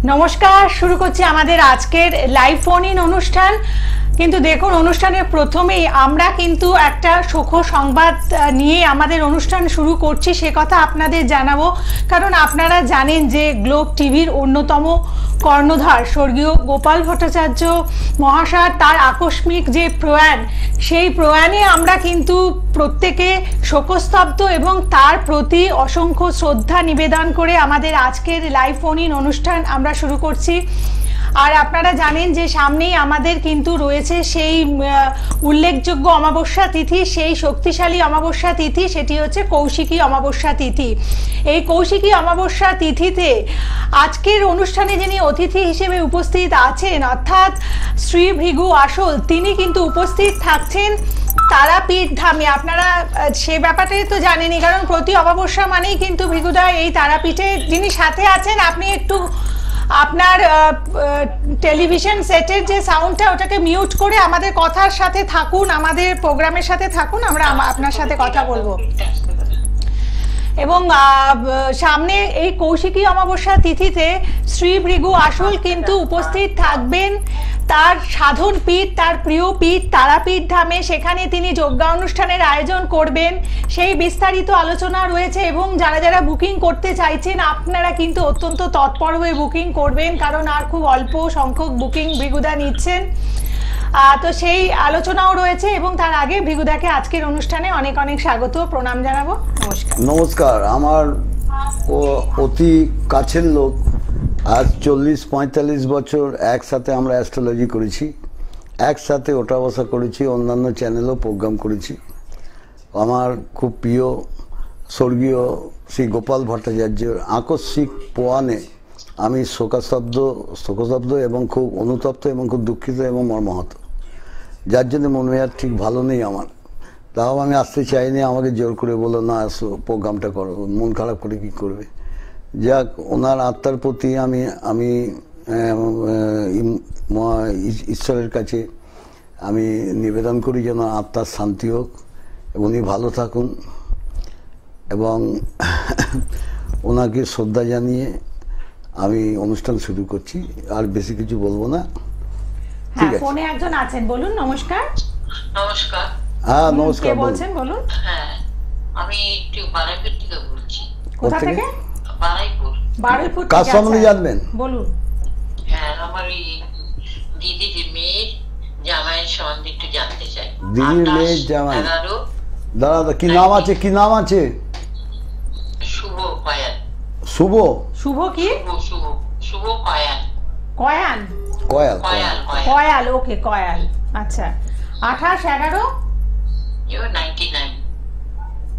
নমস্কার, শুরু করছি আমাদের আজকের লাইভ ফোন ইন অনুষ্ঠান। কিন্তু দেখুন, অনুষ্ঠানের প্রথমেই আমরা কিন্তু একটা শোক সংবাদ নিয়ে আমাদের অনুষ্ঠান শুরু করছি, সে কথা আপনাদের জানাবো। কারণ আপনারা জানেন যে গ্লোব টিভির অন্যতম কর্ণধার স্বর্গীয় গোপাল ভট্টাচার্য মহাশয় তার আকস্মিক যে প্রয়াণ, সেই প্রয়াণে আমরা কিন্তু প্রত্যেকে শোকস্তব্ধ এবং তার প্রতি অসংখ্য শ্রদ্ধা নিবেদন করে আমাদের আজকের লাইভ ফোন ইন অনুষ্ঠান আমরা শুরু করছি। আর আপনারা জানেন যে সামনেই আমাদের কিন্তু রয়েছে সেই উল্লেখযোগ্য অমাবস্যা তিথি, সেই শক্তিশালী অমাবস্যা তিথি, সেটি হচ্ছে কৌশিকী অমাবস্যা তিথি। এই কৌশিকী অমাবস্যা তিথিতে আজকের অনুষ্ঠানে যিনি অতিথি হিসেবে উপস্থিত আছেন, অর্থাৎ শ্রী ভৃগু আসল, তিনি কিন্তু উপস্থিত থাকছেন তারাপীঠ ধামে। আপনারা সে ব্যাপারটাই তো জানেনই, কারণ প্রতি অমাবস্যা মানেই কিন্তু ভৃগুদা এই তারাপীঠে যিনি সাথে আছেন। আপনি একটু আপনার টেলিভিশন সেটের যে সাউন্ডটা, ওটাকে মিউট করে আমাদের কথার সাথে থাকুন, আমাদের প্রোগ্রামের সাথে থাকুন, আমরা আপনার সাথে কথা বলবো। এবং সামনে এই কৌশিকী অমাবস্যা তিথিতে শ্রী ভৃগু আসল কিন্তু উপস্থিত থাকবেন তার সাধন পীঠ, তার প্রিয় পীঠ তারাপীঠ ধামে। সেখানে তিনি যজ্ঞা অনুষ্ঠানের আয়োজন করবেন, সেই বিস্তারিত আলোচনা রয়েছে। এবং যারা যারা বুকিং করতে চাইছেন, আপনারা কিন্তু অত্যন্ত তৎপর হয়ে বুকিং করবেন, কারণ আর খুব অল্প সংখ্যক বুকিং ভৃগুদা নিচ্ছেন। তো সেই আলোচনাও রয়েছে। এবং তার আগে ভৃগুদাকে আজকের অনুষ্ঠানে অনেক অনেক স্বাগত, প্রণাম জানাবো। নমস্কার। নমস্কার। আমার অতি কাছের লোক, আজ 40-45 বছর একসাথে আমরা অ্যাস্ট্রোলজি করেছি, একসাথে ওঠা বসা করেছি, অন্যান্য চ্যানেলও প্রোগ্রাম করেছি। আমার খুব প্রিয় স্বর্গীয় শ্রী গোপাল ভট্টাচার্যের আকস্মিক প্রয়াণে আমি শোকস্তব্ধ এবং খুব অনুতপ্ত এবং খুব দুঃখিত এবং মর্মাহত, যার জন্য মন মেজাজ ঠিক ভালো নেই আমার। তাও আমি আসতে চাইনি, আমাকে জোর করে বলো না আসো, প্রোগ্রামটা করো। মন খারাপ করে কি করবে? যাক, ওনার আত্মার প্রতি আমি ঈশ্বরের কাছে আমি নিবেদন করি যেন আত্মার শান্তি হোক এবং উনি ভালো থাকুন। এবং ওনাকে শ্রদ্ধা জানিয়ে আমি অনুষ্ঠান শুরু করছি, আর বেশি কিছু বলবো না। ঠিক আছে, ফোনে একজন আছেন, বলুন। নমস্কার। নমস্কার। হ্যাঁ নমস্কার, বলছেন, বলুন। হ্যাঁ, আমি একটু বারাইপুর থেকে বলছি। কোথা থেকে? বারুইপুর। কার সম্বন্ধে জানবেন? বলুন। হ্যাঁ, আমার এই দিদির মেয়ের জামাইয়ের সম্বন্ধে একটু জানতে চাই। দিদির মেয়ের জামাই, দাদা কি নাম আছে? কি নাম আছে? শুভ কয়াল। শুভ? শুভ কি? শুভ কয়াল। কয়াল। কয়াল। কয়াল, ওকে, কয়াল। আচ্ছা, 28/11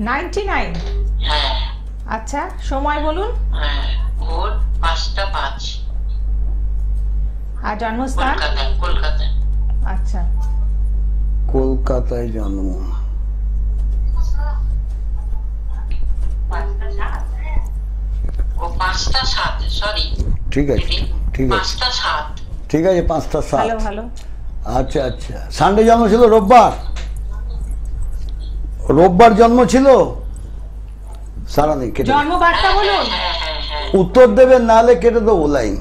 99। হ্যাঁ। আচ্ছা, সময় বলুন। ভোর 5টা 5। আর জন্মস্থান? কলকাতায়। আচ্ছা, কলকাতায় জন্ম। 5টা 7, সরি। ঠিক আছে, ঠিক আছে, 5টা 7। ঠিক আছে, 5টা 7। ভালো ভালো। আচ্ছা আচ্ছা, সানডে জন্ম ছিল? রোববার জন্ম ছিল? সারা নেই, কেটে জন্মবারটা বলুন। উত্তর দেবেন, নাহলে কেটে দেবো লাইন।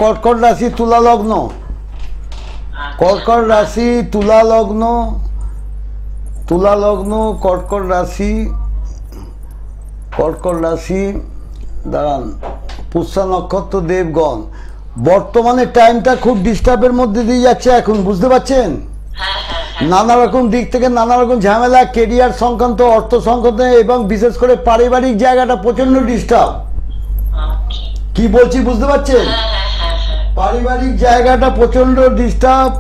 কর্কট রাশি, তুলা লগ্ন। কর্কট রাশি, তুলা লগ্ন, কর্কট রাশি। দাঁড়ান, পুষ্যা নক্ষত্র, দেবগণ। বর্তমানে টাইমটা খুব ডিস্টার্বের মধ্যে দিয়ে যাচ্ছে এখন, বুঝতে পারছেন? নানা রকম দিক থেকে নানা রকম ঝামেলা, কেরিয়ার সংক্রান্ত, অর্থ সংক্রান্ত, এবং বিশেষ করে পারিবারিক জায়গাটা প্রচন্ড ডিস্টার্ব। কি বলছি বুঝতে পারছেন? পারিবারিক জায়গাটা প্রচন্ড ডিস্টার্ব।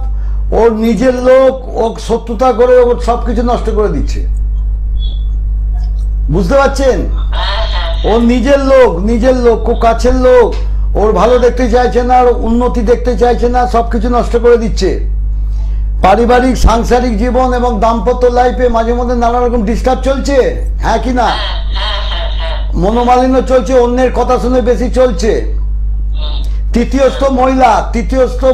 ওর নিজের লোক ও শত্রুতা করে ওর সবকিছু নষ্ট করে দিচ্ছে, বুঝতে পারছেন? ওর নিজের লোক, খুব কাছের লোক, ওর ভালো দেখতে চাইছে না, ওর উন্নতি দেখতে চাইছে না, সবকিছু নষ্ট করে দিচ্ছে। পারিবারিক সাংসারিক জীবন এবং দাম্পত্য লাইফে মাঝে মধ্যে নানা রকম ডিস্টার্ব চলছে, হ্যাঁ কি না? মনোমালিন্য চলছে, অন্যের কথা শুনে বেশি চলছে। তৃতীয়স্থ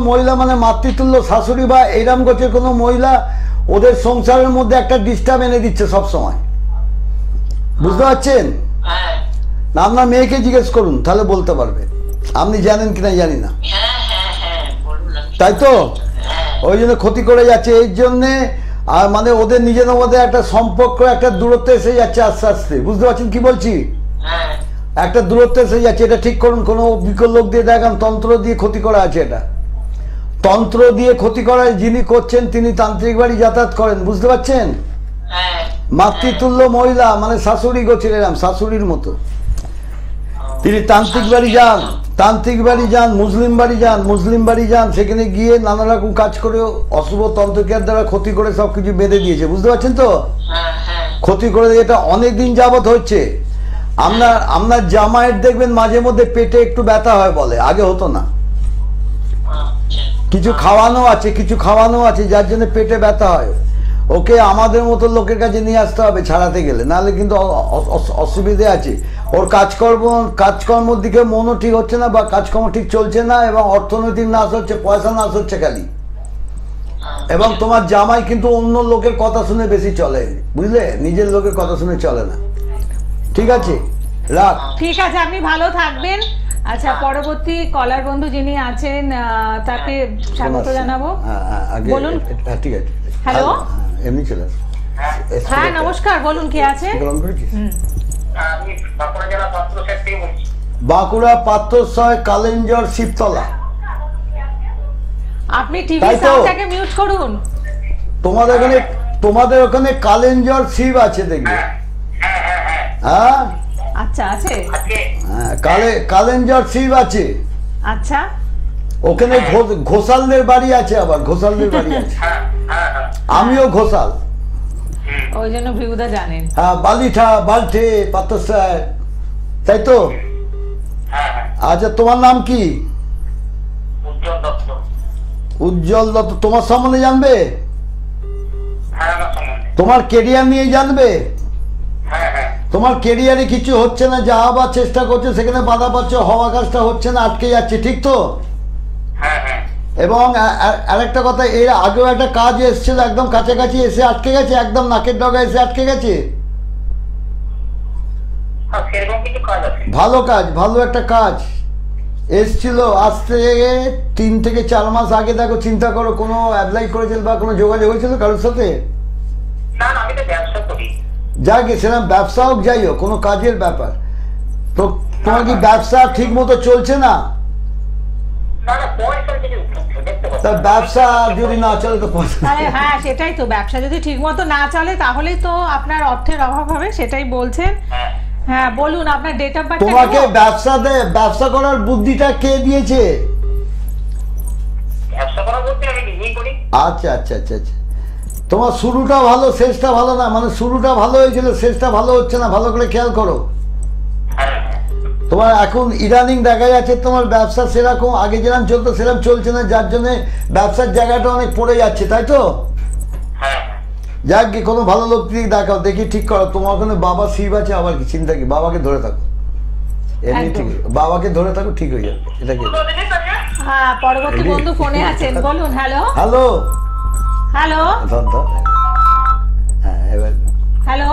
মহিলা মানে মাতৃতুল্য শাশুড়ি বা এইরাম গোছের কোনো মহিলা ওদের সংসারের মধ্যে একটা ডিস্টার্ব এনে দিচ্ছে সব সময়, বুঝতে পারছেন? না আপনার মেয়েকে জিজ্ঞেস করুন, তাহলে বলতে পারবে। আপনি জানেন কিনা জানি না, হ্যাঁ হ্যাঁ হ্যাঁ বলুন না। তাই তো? হ্যাঁ ওই জন্য ক্ষতি করে যাচ্ছে, এই জন্যে আর মানে ওদের নিজেদের মধ্যে একটা সম্পর্ক, একটা দূরত্ব এসে যাচ্ছে আস্তে আস্তে, বুঝতে পারছেন কি বলছি? হ্যাঁ একটা দূরত্ব এসে যাচ্ছে, এটা ঠিক করুন। কোনো বিকল লোক দিয়ে দেখান, তন্ত্র দিয়ে ক্ষতি করা আছে, এটা তন্ত্র দিয়ে ক্ষতি করা। যিনি করছেন তিনি তান্ত্রিক বাড়ি যাতায়াত করেন, বুঝতে পারছেন? হ্যাঁ মাতৃতুল্য মহিলা, মানে শাশুড়ি গোছের, এরাম শাশুড়ির মতো। তিনি তান্ত্রিক বাড়ি যান, তান্ত্রিক বাড়ি যান, মুসলিম বাড়ি যান, মুসলিম বাড়ি যান, সেখানে গিয়ে নানা রকম কাজ করে অশুভ তন্ত্রক্রিয়ার দ্বারা ক্ষতি করে সবকিছু বেঁধে দিয়েছে, বুঝতে পারছেন তো? হ্যাঁ হ্যাঁ ক্ষতি করে দিয়ে এটা অনেক দিন যাবত হচ্ছে। আপনার জামাইয়ের দেখবেন মাঝে মধ্যে পেটে একটু ব্যথা হয়, বলে আগে হতো না। আচ্ছা কিছু খাওয়ানো আছে, কিছু খাওয়ানো আছে যার জন্য পেটে ব্যথা হয়। ওকে আমাদের মতো লোকের কাছে নিয়ে আসতে হবে ছাড়াতে গেলে, নাহলে কিন্তু অসুবিধে আছে। ওর কাজকর্মর দিকে মনও ঠিক হচ্ছে না, বা কাজকর্ম ঠিক চলছে না, এবং অর্থনৈতিক নাশ হচ্ছে, পয়সা নাশ হচ্ছে খালি। এবং তোমার জামাই কিন্তু অন্য লোকের কথা শুনে বেশি চলে, বুঝলে? নিজের লোকের কথা শুনে চলে না। ঠিক আছে, রাখ। ঠিক আছে, আপনি ভালো থাকবেন। আচ্ছা, পরবর্তী কলার বন্ধু যিনি আছেন তাকে স্বাগত জানাবো। বলুন। ঠিক আছে, হ্যালো, এমনি চলে আসো। হ্যাঁ নমস্কার, বলুন কে আছেন? আমি বাঁকুড়া জেলা পাত্রসাহেব থেকে বলছি। বাঁকুড়া পাত্রসাহেব, কালেঞ্জর, শিবতলা। আপনি টিভি তাই তো? সাউন্ডটাকে মিউট করুন। তোমাদের ওখানে কালেঞ্জর শিব আছে দেখবে। হ্যাঁ হ্যাঁ হ্যাঁ হ্যাঁ আচ্ছা, আছে। আজকে হ্যাঁ, কালেঞ্জর শিব আছে আচ্ছা, ওখানে। ঘোষালদের বাড়ি আছে, আবার ঘোষালদের বাড়ি আছে। হ্যাঁ হ্যাঁ হ্যাঁ আমিও ঘোষাল। ওই জন্য ভিউদা জানেন। হ্যাঁ, বালিঠা, বালঠে, পাত্রসাহেব, তাই তো? হ্যাঁ হ্যাঁ আচ্ছা, তোমার নাম কি? উজ্জ্বল দত্ত। উজ্জ্বল দত্ত। তোমার সম্বন্ধে জানবে? হ্যাঁ আমার সম্বন্ধে। তোমার কেরিয়ার নিয়ে জানবে? হ্যাঁ হ্যাঁ তোমার কেরিয়ারে কিছু হচ্ছে না, যা হবার চেষ্টা করছে সেখানে বাধা পাচ্ছে, হওয়া কাজটা হচ্ছে না, আটকে যাচ্ছে, ঠিক তো? হ্যাঁ হ্যাঁ এবং আরেকটা কথা, এর আগেও একটা কাজ এসেছিল, একদম কাছাকাছি এসে আটকে গেছে, একদম নাকের ডগা এসে আটকে গেছে। হ্যাঁ, সেরকম কিছু কাজ আছে। ভালো কাজ, ভালো একটা কাজ এসছিল, আজ থেকে 3 থেকে 4 মাস আগে। দেখো, চিন্তা করো, কোনো অ্যাপ্লাই করেছিল বা কোনো যোগাযোগ হয়েছিল কারোর সাথে? না না, আমি তো ব্যবসা করি। যাই গে, সেরকম ব্যবসা হোক, যাই হোক, কোনো কাজের ব্যাপার তো। তোমার কি ব্যবসা ঠিক মতো চলছে না? না না, পয়সা কিছু দেখতে পাচ্ছি। তা ব্যবসা যদি না চলে তো পয়সা। তাহলে হ্যাঁ, সেটাই তো, ব্যবসা যদি ঠিক মতো না চলে তাহলেই তো আপনার অর্থের অভাব হবে, সেটাই বলছেন। হ্যাঁ হ্যাঁ, বলুন আপনার ডেট অফ বার্থ। তোমাকে ব্যবসা করার বুদ্ধিটা কে দিয়েছে? ব্যবসা করা বলতে আমি নিজেই করি। আচ্ছা আচ্ছা আচ্ছা আচ্ছা। তোমার শুরুটা ভালো, শেষটা ভালো না, মানে শুরুটা ভালো হয়েছিল, শেষটা ভালো হচ্ছে না, ভালো করে খেয়াল করো। হ্যাঁ হ্যাঁ তোমার এখন ইদানিং দেখা যাচ্ছে তোমার ব্যবসা সেরকম আগে যেরকম চলতো সেরকম চলছে না, যার জন্য ব্যবসার জায়গাটা অনেক পড়ে যাচ্ছে, তাই তো? হ্যাঁ যাক গিয়ে কোনো ভালো লোক দিয়ে দেখাও, দেখি ঠিক করো। তোমার ওখানে বাবা শিব আছে, আবার কি চিন্তা কি? বাবাকে ধরে থাকো, এমনি ঠিক, বাবাকে ধরে থাকো, ঠিক হয়ে যাবে। এটা কি? হ্যাঁ, পরবর্তী বন্ধু ফোনে আছেন, বলুন। হ্যালো হ্যালো, হ্যালো ধর ধর। হ্যাঁ, এবার হ্যালো,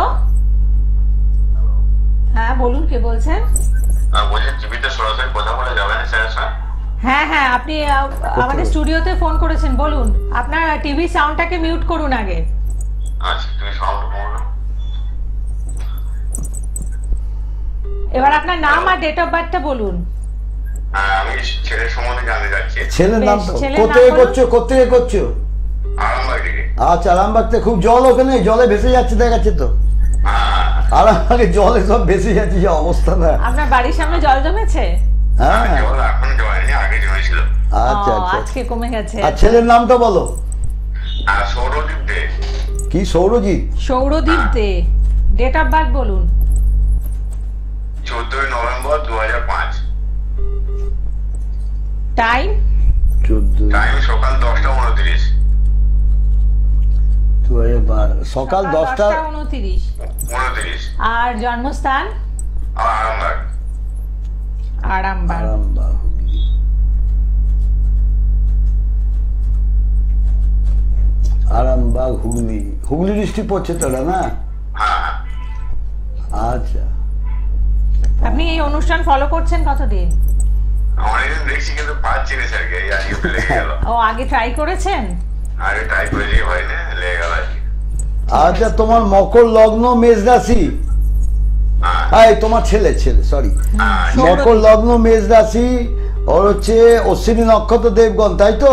হ্যাঁ বলুন, কে বলছেন? বলছি টিভিতে সরাসরি কথা বলা যাবে না স্যার? হ্যাঁ হ্যাঁ, আপনি আমাদের স্টুডিওতে ফোন করেছেন, বলুন। আপনার টিভি সাউন্ডটাকে মিউট করুন আগে। আচ্ছা, তুমি সাউন্ড বলো। এবার আপনার নাম আর ডেট অফ বার্থটা বলুন। আমি ছেলের সম্বন্ধে জানতে চাচ্ছি। ছেলের নাম বেশ, ছেলের কোথায় নাম করছো, কোথায় করছো? আরামবাগ থেকে। আচ্ছা, আরামবাগতে খুব জল, ওখানে জলে ভেসে যাচ্ছে, দেখাচ্ছে তো। আরামবাগে জলে সব ভেসে যাচ্ছে, যে অবস্থা না। আপনার বাড়ির সামনে জল জমেছে? হ্যাঁ, জল এখন জমেনি, আগে জমেছিল। আচ্ছা ও, আচ্ছা। আজকে কমে গেছে। আর ছেলের নামটা বলো। আর সৌরদীপ দে। কি? সৌরজিৎ? সৌরদীপ দে। ডেট অফ বার্থ বলুন। 14 নভেম্বর 2005। টাইম? 14 টাইম সকাল 10:29। 2012 সকাল 10টা 10:29। 29। আর জন্মস্থান? আরামবাগ। আরামবাগ। আরামবাগ, আরামবাগ, হুগলি। হুগলি ডিস্ট্রিক্ট পড়ছে তো এটা, না? হ্যাঁ আচ্ছা। আপনি এই অনুষ্ঠান ফলো করছেন কতদিন? অনেকদিন দেখছি কিন্তু পাচ্ছি না স্যারকে, এই আজকে লেগে গেল। ও আগে ট্রাই করেছেন? আরে ট্রাই করেছি, হয় না, লেগে গেল আজকে। আচ্ছা, তোমার মকর লগ্ন মেষ রাশি, এই তোমার ছেলে সরি, মকর লগ্ন মেষ রাশি, ওর হচ্ছে অশ্বিনী নক্ষত্র দেবগণ, তাই তো?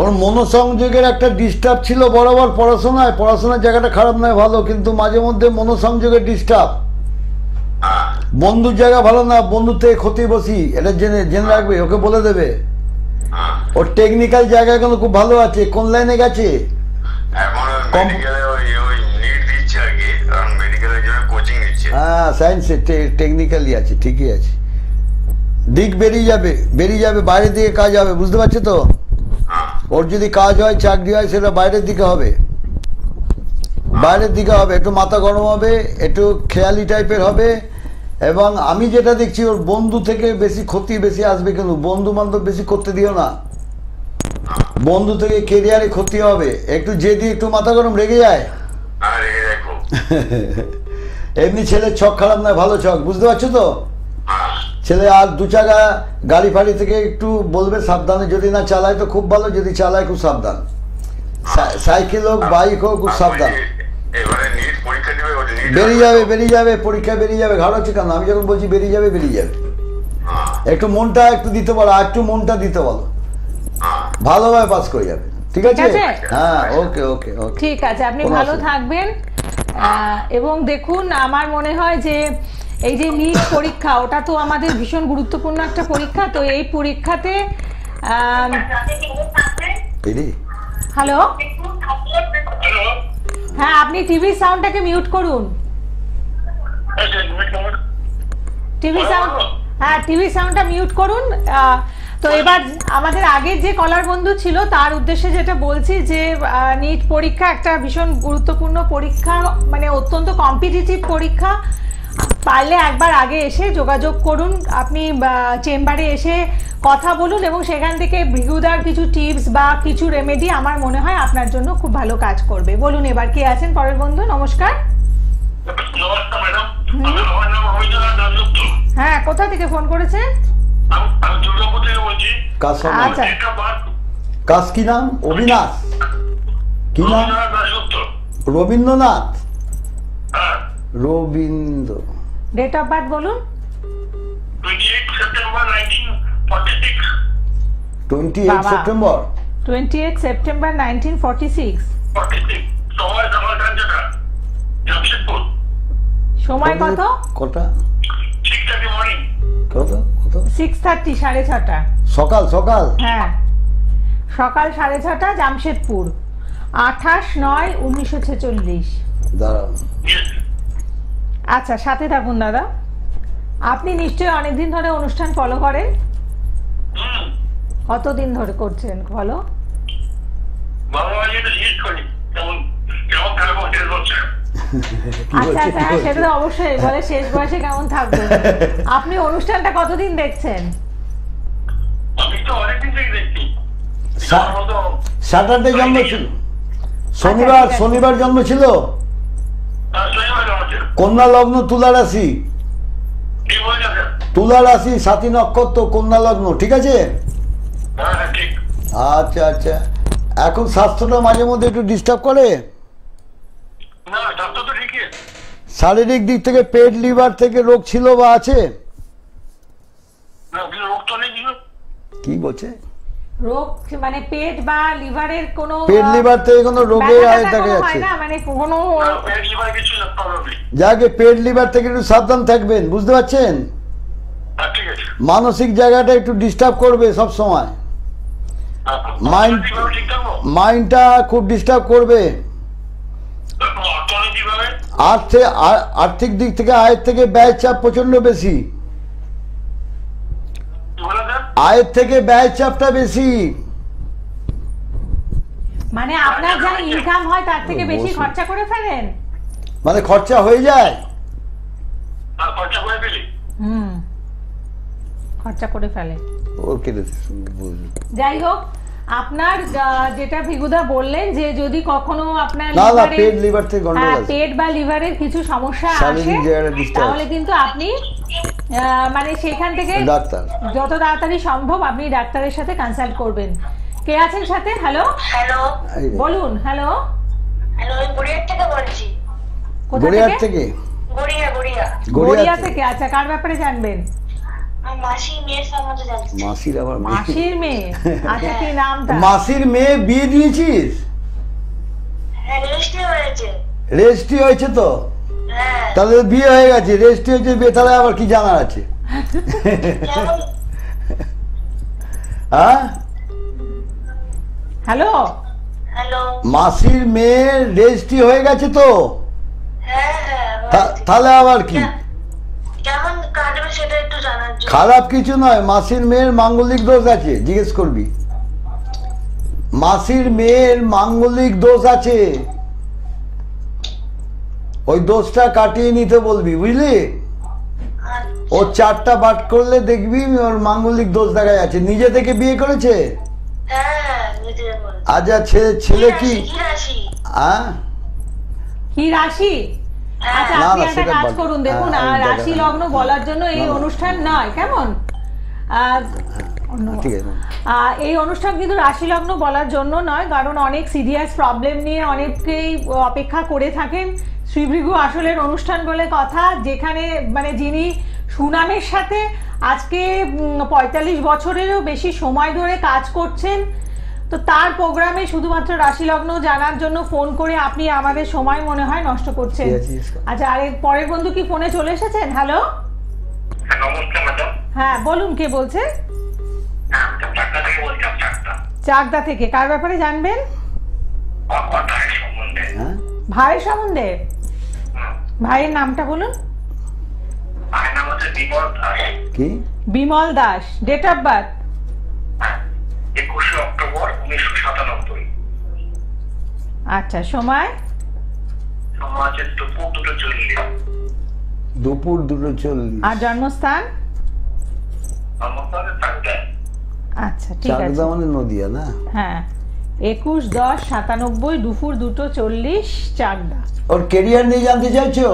ওর মনোসংযোগের একটা ডিস্টার্ব ছিল বরাবর, পড়াশোনার জায়গাটা খারাপ নয়, ভালো, কিন্তু মাঝে মধ্যে মনোসংযোগের ডিস্টার্ব। বন্ধুর জায়গা ভালো না, বন্ধু থেকে ক্ষতি বসি, এটা জেনে রাখবে, ওকে বলে দেবে। ওর টেকনিক্যাল জায়গাগুলো খুব ভালো আছে। কোন লাইনে গেছে? হ্যাঁ, সায়েন্সে টেকনিক্যালি আছে, ঠিকই আছে। দিক বেরিয়ে যাবে, বাইরের দিকে কাজ হবে, বুঝতে পারছো তো? ওর যদি কাজ হয়, চাকরি হয়, সেটা বাইরের দিকে হবে, একটু মাথা গরম হবে, একটু খেয়ালি টাইপের হবে। এবং আমি যেটা দেখছি, ওর বন্ধু থেকে বেশি ক্ষতি বেশি আসবে, কিন্তু বন্ধু বান্ধব বেশি করতে দিও না, বন্ধু থেকে কেরিয়ারে ক্ষতি হবে। একটু যেদি একটু মাথা গরম, রেগে যায়। এমনি ছেলের ছক খারাপ নয়, ভালো ছক, বুঝতে পারছো তো? ছেলে আর দু চাকা গাড়ি ফাড়ি থেকে একটু বলবে সাবধানে, যদি না চালায় তো খুব ভালো, যদি চালায় খুব সাবধান, সাইকেল হোক বাইক হোক খুব সাবধান। বেরিয়ে যাবে, পরীক্ষা বেরিয়ে যাবে। ঘাড় হচ্ছে কেন? আমি যখন বলছি বেরিয়ে যাবে, একটু মনটা একটু দিতে বলো, আর একটু মনটা দিতে বলো, ভালোভাবে পাস করে যাবে, ঠিক আছে? হ্যাঁ, ওকে ওকে ওকে, ঠিক আছে, আপনি ভালো থাকবেন। এবং দেখুন, আমার মনে হয় যে এই যে নিট পরীক্ষা, ওটা তো আমাদের ভীষণ গুরুত্বপূর্ণ একটা পরীক্ষা। তো এই পরীক্ষাতে হ্যালো, হ্যাঁ, আপনি টিভি সাউন্ডটাকে মিউট করুন। টিভি সাউন্ডটা মিউট করুন। তো এবার আমাদের আগের যে কলার বন্ধু ছিল, তার উদ্দেশ্যে যেটা বলছি যে নিট পরীক্ষা একটা ভীষণ গুরুত্বপূর্ণ পরীক্ষা, মানে অত্যন্ত কম্পিটিটিভ পরীক্ষা। পারলে একবার আগে এসে যোগাযোগ করুন, আপনি চেম্বারে এসে কথা বলুন, এবং সেখান থেকে ভৃগুদার কিছু টিপস বা কিছু রেমেডি আমার মনে হয় আপনার জন্য খুব ভালো কাজ করবে। বলুন এবার কে আছেন পরের বন্ধু? নমস্কার। হ্যাঁ, কোথা থেকে ফোন করেছেন? আচ্ছা, কাজ কি নাম? অবিনাশ? কি নাম? Rabindranath? Rabindra. Date of birth বলুন। 28 সেপ্টেম্বর 1946। সময় কত? কটা? 6:30, 6:30। সকাল? হ্যাঁ, সকাল 6:30, জামশেদপুর, 28/9/1946। দাঁড়াও। আচ্ছা, সাথে থাকুন দাদা। আপনি নিশ্চয়ই অনেকদিন ধরে অনুষ্ঠান ফলো করেন? কতদিন ধরে করছেন ফলো? আচ্ছা আচ্ছা, সেটা তো অবশ্যই, বলে শেষ বয়সে কেমন থাকবেন। আপনি অনুষ্ঠানটা কতদিন দেখছেন? স্যাটারডে জন্ম ছিল, শনিবার জন্ম ছিল। কন্যা লগ্ন, তুলা রাশি, সাথী নক্ষত্র, কন্যা লগ্ন, ঠিক আছে? আচ্ছা আচ্ছা, এখন স্বাস্থ্যটা মাঝে মধ্যে একটু ডিস্টার্ব করে। শারীরিক দিক থেকে পেট লিভার থেকে রোগ ছিল বা আছে? কি বলছে? রোগ মানে পেট বা লিভারের কোনো, পেট লিভার থেকে কোনো রোগে দেখা যাচ্ছে না, মানে কোনো, যাকে পেট লিভার থেকে একটু সাবধান থাকবেন, বুঝতে পারছেন? মানসিক জায়গাটা একটু ডিস্টার্ব করবে সব সময়, মাইন্ডটা খুব ডিস্টার্ব করবে। আর্থিক দিক থেকে আয়ের থেকে ব্যয় চাপ প্রচন্ড বেশি, আয়ের থেকে ব্যয় চাপটা বেশি। মানে আপনার যা ইনকাম হয় তার থেকে বেশি খরচা করে ফেলেন, মানে খরচা হয়ে যায়। খরচা করে ফেলে। যাই হোক, আপনার যেটা ভিগুদা বললেন যে যদি কখনো আপনার না লিভারে পেট লিভার থেকে গন্ডগোল আছে, পেট বা লিভারের কিছু সমস্যা আসে শারীরিক জায়গাটা disturb তাহলে কিন্তু আপনি মানে সেখান থেকে ডাক্তার যত তাড়াতাড়ি সম্ভব আপনি ডাক্তারের সাথে কনসাল্ট করবেন। কে আছেন সাথে? হ্যালো হ্যালো এই রে। বলুন। হ্যালো হ্যালো, আমি গড়িয়ার থেকে বলছি। কোথা গড়িয়ার থেকে? থেকে গড়িয়া গড়িয়া। গড়িয়া থেকে। আচ্ছা, কার ব্যাপারে জানবেন? আমার মাসি মেয়ের সম্বন্ধে জানছি। মাসির আবার মেয়ে। মাসির মেয়ে। আচ্ছা, কি নামটা? মাসির মেয়ে বিয়ে দিয়েছিস? হ্যাঁ, রেজিস্ট্রি হয়েছে। রেজিস্ট্রি হয়েছে তো? হ্যাঁ। তাহলে বিয়ে হয়ে গেছে, রেজিস্ট্রি হয়েছে, বিয়ে, তাহলে আবার কি জানার আছে? কেমন? হ্যাঁ, হ্যালো হ্যালো। মাসির মেয়ের রেজিস্ট্রি হয়ে গেছে তো? হ্যাঁ হ্যাঁ। তাহলে আবার কি? কেমন কাটবে সেটা একটু জানার জন্য। খারাপ কিছু নয়, মাসির মেয়ের মাঙ্গলিক দোষ আছে, জিজ্ঞেস করবি। মাসির মেয়ের মাঙ্গলিক দোষ আছে, ওই দোষটা কাটিয়ে নিতে বলবি, বুঝলি? ও 4টা পাঠ করলে দেখবি ওর মাঙ্গলিক দোষ দেখা যাচ্ছে। নিজে থেকে বিয়ে করেছে? হ্যাঁ হ্যাঁ, বুঝতে পারছি। আচ্ছা, ছেলে কি? কি রাশি? হ্যাঁ, কি রাশি? আচ্ছা, না, আপনি না, একটা সেটা কাজ বাদ। করুন, দেখুন হ্যাঁ, আর আমি রাশি দেখাবো। লগ্ন বলার জন্য এই না, না। অনুষ্ঠান নয়, কেমন? ঠিক আছে। এই অনুষ্ঠান কিন্তু রাশি লগ্ন বলার জন্য নয়, কারণ অনেক সিরিয়াস প্রবলেম নিয়ে অনেকেই অপেক্ষা করে থাকেন। শ্রীভৃগু আসলের অনুষ্ঠান বলে কথা, যেখানে মানে যিনি সুনামের সাথে আজকে 45 বছরেরও বেশি সময় ধরে কাজ করছেন, তো তার প্রোগ্রামে শুধুমাত্র রাশি লগ্ন জানার জন্য ফোন করে আপনি আমাদের সময় মনে হয় নষ্ট করছেন। ঠিক আছে, yes, sir. আচ্ছা, আর এর পরের বন্ধু কি ফোনে চলে এসেছেন? হ্যালো, হ্যাঁ, নমস্কার ম্যাডাম। হ্যাঁ বলুন, কে বলছেন? হ্যাঁ, চাকদা থেকে বলছিলাম, চাকদা। চাকদা থেকে। কার ব্যাপারে জানবেন? অধ্যায় সম্বন্ধে। হ্যাঁ, ভাইয়ের সম্বন্ধে। হুম। ভাইয়ের নামটা বলুন। ভাইয়ের নাম হচ্ছে বিমল দাস। কি? Bimal Das. Date of birth? হ্যাঁ, 21শে অক্টোবর 1997। আচ্ছা, সময়? সময় হচ্ছে দুপুর 2:40। দুপুর 2:40। আর জন্মস্থান? আমার চাকদা। আচ্ছা, ঠিক আছে। চাকদা মানে নদিয়া না? হ্যাঁ, 21/10/97 দুপুর 2:40 চাকদা। ওর কেরিয়ার নিয়ে জানতে চাইছো?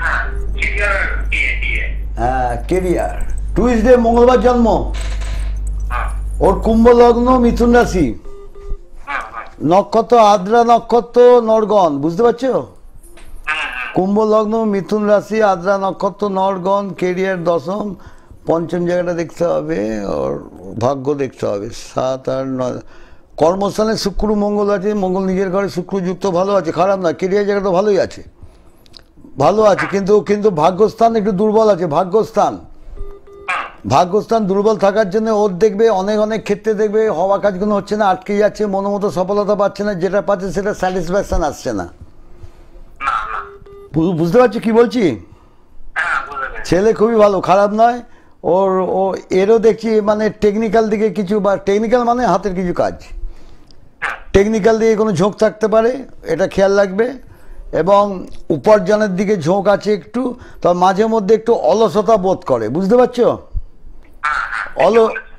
হ্যাঁ, ক্লিয়ার দিয়ে। হ্যাঁ, কেরিয়ার। টুইসডে, মঙ্গলবার জন্ম। হ্যাঁ ওর কুম্ভ লগ্ন, মিথুন রাশি, হ্যাঁ হ্যাঁ নক্ষত্র আদ্রা, নক্ষত্র নরগণ, বুঝতে পারছো? হ্যাঁ হ্যাঁ। কুম্ভ লগ্ন, মিথুন রাশি, আদ্রা নক্ষত্র, নরগণ, কেরিয়ার 10ম, 5ম জায়গাটা দেখতে হবে, ওর ভাগ্য দেখতে হবে। 7 আর 9 কর্মস্থানে শুক্র মঙ্গল আছে, মঙ্গল নিজের ঘরে শুক্রযুক্ত, ভালো আছে, খারাপ না। কেরিয়ার জায়গাটা ভালোই আছে, ভালো আছে, কিন্তু ভাগ্যস্থান একটু দুর্বল আছে। ভাগ্যস্থান দুর্বল থাকার জন্য ওর দেখবে অনেক ক্ষেত্রে দেখবে হওয়া কাজগুলো হচ্ছে না, আটকে যাচ্ছে, মনোমতো সফলতা পাচ্ছে না, যেটা পাচ্ছে সেটা স্যাটিসফ্যাকশন আসছে না। না না। বুঝতে পারছো কি বলছি? হ্যাঁ, বুঝতে পেরেছি। ছেলে খুবই ভালো, খারাপ নয়। ও এরও দেখছি মানে টেকনিক্যাল দিকে কিছু, বা টেকনিক্যাল মানে হাতের কিছু কাজ, হ্যাঁ টেকনিক্যাল দিকে কোনো ঝোঁক থাকতে পারে, এটা খেয়াল রাখবে। এবং উপার্জনের দিকে ঝোঁক আছে একটু, তবে মাঝে মধ্যে একটু অলসতা বোধ করে, বুঝতে পারছো? হ্যাঁ হ্যাঁ।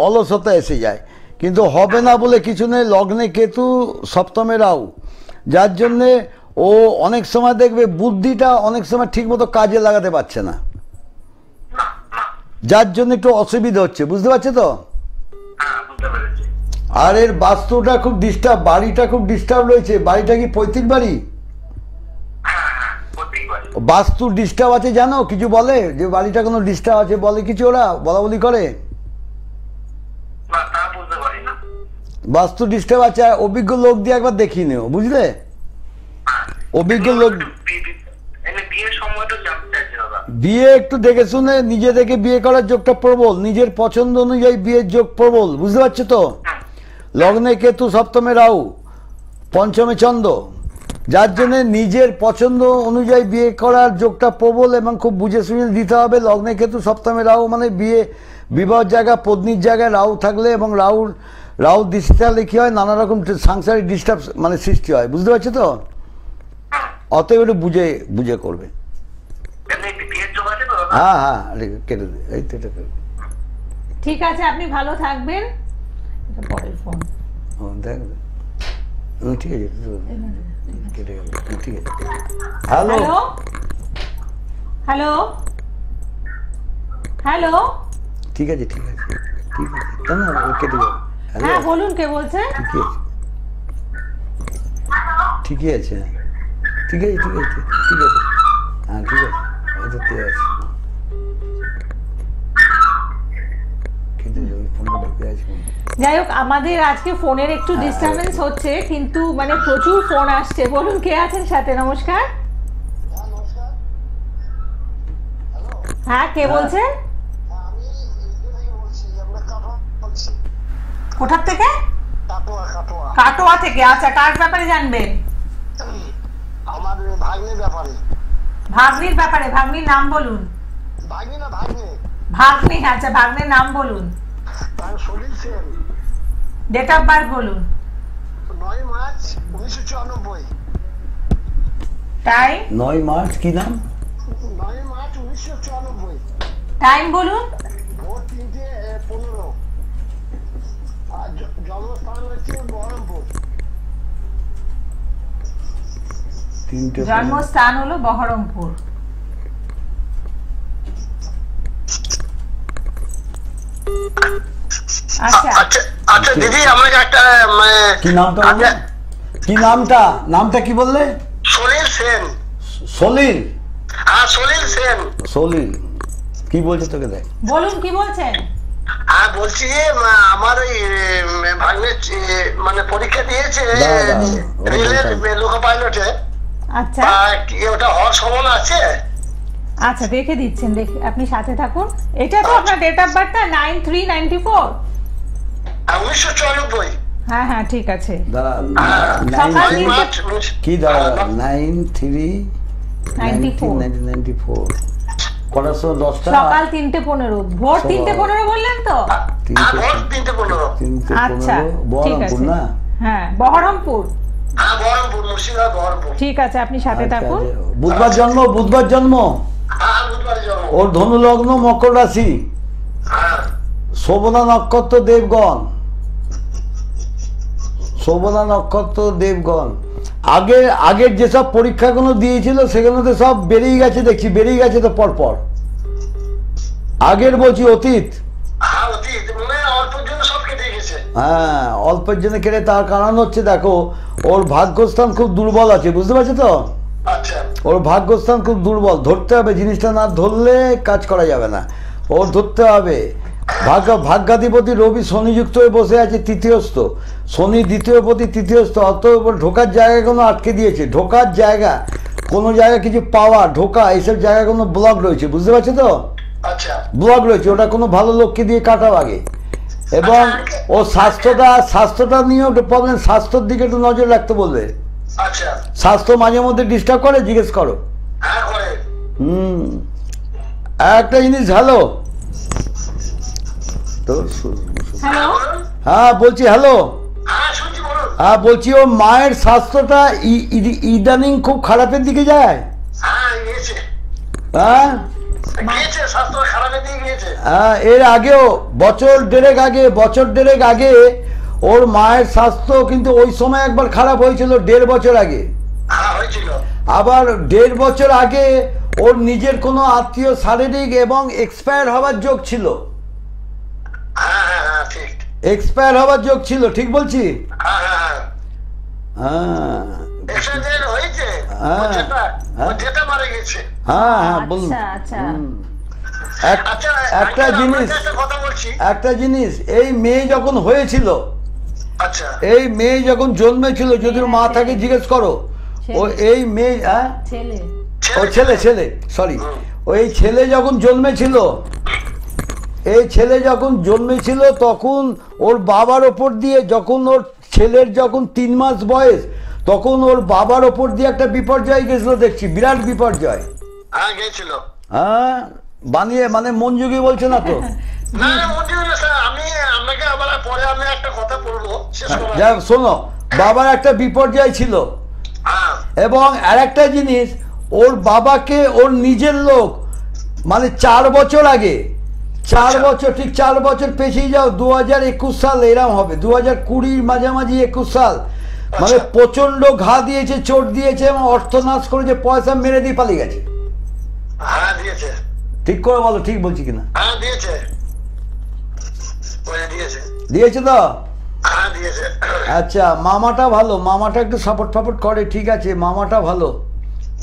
অলসতা এসে যায়, কিন্তু হবে না বলে কিছু নেই। লগ্নে কেতু, 7মে রাহু, যার জন্যে ও অনেক সময় দেখবে বুদ্ধিটা অনেক সময় ঠিক মতো কাজে লাগাতে পারছে না, না না। যার জন্য একটু অসুবিধা হচ্ছে, বুঝতে পারছো তো? হ্যাঁ, বুঝতে পেরেছি। আর এর বাস্তুটা খুব ডিস্টার্ব, বাড়িটা খুব ডিস্টার্ব রয়েছে। বাড়িটা কি পৈতৃক বাড়ি? হ্যাঁ হ্যাঁ, প্রত্যেকবারই। বাস্তু ডিস্টার্ব আছে, জানো? কিছু বলে যে বাড়িটা কোনো ডিস্টার্ব আছে, বলে কিছু, ওরা বলা করে? না, তা বুঝতে পারি না। বাস্তু ডিস্টার্ব আছে, আর অভিজ্ঞ লোক দিয়ে একবার দেখিয়ে নিও, বুঝলে? হ্যাঁ। অভিজ্ঞ লোক। এমনি বিয়ের সময়টা জানতে চাইছি দাদা। বিয়ে একটু দেখে শুনে নিজে থেকে বিয়ে করার যোগটা প্রবল, নিজের পছন্দ অনুযায়ী বিয়ের যোগ প্রবল, বুঝতে পারছো তো? হ্যাঁ লগ্নে কেতু, 7মে রাহু, 5মে চন্দ্র, যার জন্য নিজের পছন্দ অনুযায়ী বিয়ে করার যোগটা প্রবল, এবং খুব বুঝে শুনে দিতে হবে। লগ্নে কেতু, 7মে রাহু মানে বিবাহ জায়গা, পত্নীর জায়গায় রাহু থাকলে, এবং রাহু দৃষ্টি থাকলে কি হয়, নানা রকম সাংসারিক ডিস্টার্ব মানে সৃষ্টি হয়, বুঝতে পারছো তো? হ্যাঁ। অতএব একটু বুঝে করবে। এমনি বিয়ের যোগ আছে তো দাদা? হ্যাঁ, কেটে দে, এই তো এটা কেটে দে। ঠিক আছে, আপনি ভালো থাকবেন। এটা পরের ফোন। ও দেখ ঠিক আছে কেটে গেল ঠিক আছে হ্যালো হ্যালো হ্যালো হ্যালো ঠিক আছে ঠিক আছে ঠিক আছে কেন কেটে গেল হ্যাঁ বলুন, কে বলছেন? ঠিকই আছে ঠিক আছে ঠিক আছে ঠিক আছে হ্যাঁ ঠিক আছে হয়তো তে আছে কিন্তু ওই ফোনটা ঢুকে আছে যাই হোক, আমাদের আজকে ফোনের একটু ডিস্টারবেন্স হচ্ছে, কিন্তু মানে প্রচুর ফোন আসছে। বলুন, কে আছেন সাথে? নমস্কার। হ্যাঁ, কে বলছেন? কোথার থেকে? কাটোয়া থেকে। আচ্ছা, কার ব্যাপারে জানবেন? আমার ভাগ্নের ব্যাপারে। ভাগ্নির ব্যাপারে। ভাগ্নির নাম বলুন। ভাগ্নি না ভাগ্নে? ভাগ্নি। আচ্ছা, ভাগ্নের নাম বলুন। তার সলিল সেন। ডেট অফ বার্থ বলুন। 9 মার্চ 1994। টাইম? 9 মার্চ কি নাম? 9 মার্চ 1994। টাইম বলুন। ভোর 3:15। আর জন্মস্থান হচ্ছে বহরমপুর। জন্মস্থান হলো বহরমপুর। আচ্ছা আচ্ছা দিদি, আমাকে একটা কি নামটা বললে? কি নামটা কি বললে? সলিল সেন। সলিল? হ্যাঁ, সলিল সেন। সলিল কি বলছে তোকে? দেখ বলুন, কি বলছেন? হ্যাঁ, বলছি যে আমার ওই ভাগ্নের মানে পরীক্ষা দিয়েছে রেলের লোকো পাইলটে। আচ্ছা ওটা হওয়ার সম্ভাবনা আছে? আচ্ছা, দেখে দিচ্ছেন, দেখে আপনি সাথে থাকুন। এটা তো আপনার ডেট অফ বার্থটা 9394। 1994। হ্যাঁ হ্যাঁ, ঠিক আছে। দাঁড়া সকাল 9 মার্চ কি দাঁড়া 1994 কটার সময়? 10টা? সকাল 3:15। ভোর 3:15 বললেন তো? ভোর 3:15। আচ্ছা, ঠিক বহরমপুর আছে। না? হ্যাঁ, বহরমপুর। হ্যাঁ, বহরমপুর, মুর্শিদাবাদ বহরমপুর। ঠিক আছে, আপনি সাথে থাকুন। বুধবার জন্ম হ্যাঁ, বুধবারে জন্ম। ওর ধনু লগ্ন, মকর রাশি, হ্যাঁ, শোভনা নক্ষত্র, দেবগণ। শোভনা নক্ষত্র, দেবগণ। আগের যেসব পরীক্ষাগুলো দিয়েছিল সেগুলোতে সব বেরিয়ে গেছে, দেখছি বেরিয়ে গেছে তো পরপর। আগের বলছি অতীত। হ্যাঁ, অতীত মানে অল্পের জন্য সব কেটে গেছে। হ্যাঁ, অল্পের জন্য কেটে, তার কারণ হচ্ছে দেখো ওর ভাগ্যস্থান খুব দুর্বল আছে, বুঝতে পারছো তো? আচ্ছা, ওর ভাগ্যস্থান খুব দুর্বল, ধরতে হবে জিনিসটা, না ধরলে কাজ করা যাবে না, ওর ধরতে হবে। ভাগ্যাধিপতি রবি শনিযুক্ত হয়ে বসে আছে তৃতীয়স্থ, শনি দ্বিতীয়পতি তৃতীয়স্থ, অতএব ঢোকার জায়গাগুলো আটকে দিয়েছে। ঢোকার জায়গা, কোনো জায়গায় কিছু পাওয়া, ঢোকা, এইসব জায়গাগুলো ব্লক রয়েছে, বুঝতে পারছো তো? আচ্ছা, ব্লক রয়েছে, ওটা কোনো ভালো লোককে দিয়ে কাটাও আগে। এবং ও স্বাস্থ্যটা নিয়েও একটু প্রবলেম, স্বাস্থ্যের দিকে একটু নজর রাখতে বলবে। আচ্ছা, স্বাস্থ্য মাঝে মধ্যে ডিস্টার্ব করে, জিজ্ঞেস করো। হ্যাঁ করে। একটা জিনিস, হ্যালো তো, হ্যালো, হ্যাঁ বলছি, হ্যালো, হ্যাঁ শুনছি, বলুন। হ্যাঁ বলছি ওর মায়ের স্বাস্থ্যটা ইদানিং খুব খারাপের দিকে যায়। হ্যাঁ, গিয়েছে হ্যাঁ গিয়েছে, স্বাস্থ্য খারাপের দিকে গিয়েছে। হ্যাঁ, এর আগেও বছর দেড়েক আগে ওর মায়ের স্বাস্থ্য কিন্তু ওই সময় একবার খারাপ হয়েছিল, 1.5 বছর আগে। হ্যাঁ, হয়েছিল। আবার 1.5 বছর আগে ওর নিজের কোনো আত্মীয় শারীরিক এবং এক্সপায়ার হওয়ার যোগ ছিল। হ্যাঁ হ্যাঁ হ্যাঁ, ঠিক। এক্সপায়ার হওয়ার যোগ ছিল, ঠিক বলছি? হ্যাঁ হ্যাঁ হ্যাঁ এক্সিডেন্ট হয়েছে। হ্যাঁ, ও যেটা মারা গেছে। হ্যাঁ বলুন। আচ্ছা আচ্ছা, একটা জিনিস, একটা কথা বলছি। একটা জিনিস, এই মেয়ে যখন হয়েছিল, আচ্ছা, এই মেয়ে যখন জন্মেছিল, যদি ওর মা থাকে জিজ্ঞেস করো, ও এই মেয়ে, হ্যাঁ ছেলে। ও ছেলে সরি, ওই ছেলে যখন জন্মেছিল, তখন ওর বাবার ওপর দিয়ে, যখন ওর ছেলের যখন 3 মাস বয়স, তখন ওর বাবার ওপর দিয়ে একটা বিপর্যয় গেছিল, দেখছি বিরাট বিপর্যয়। হ্যাঁ, গেছিল। হ্যাঁ, বানিয়ে মানে মন যোগী বলছে না তো? না, স্যার, আমি আপনাকে আবার পরে আমি একটা কথা বলবো, শেষ করব। যা শোনো, বাবার একটা বিপর্যয় ছিল। হ্যাঁ, এবং আরেকটা জিনিস, ওর বাবাকে ওর নিজের লোক মানে 4 বছর আগে 4 বছর, ঠিক 4 বছর পেছিয়ে যাও, 2021 সাল এরম হবে, 2020 মাঝামাঝি 21 সাল, মানে প্রচন্ড ঘা দিয়েছে, চোট দিয়েছে এবং অর্থনাশ করেছে, পয়সা মেরে দিয়ে পালিয়ে গেছে। হ্যাঁ দিয়েছে। ঠিক করে বলো, ঠিক বলছি কিনা? হ্যাঁ দিয়েছে, দিয়েছে। দিয়েছে তো? হ্যাঁ দিয়েছে। আচ্ছা, মামাটা ভালো, মামাটা একটু সাপোর্ট ফাপোর্ট করে, ঠিক আছে, মামাটা ভালো,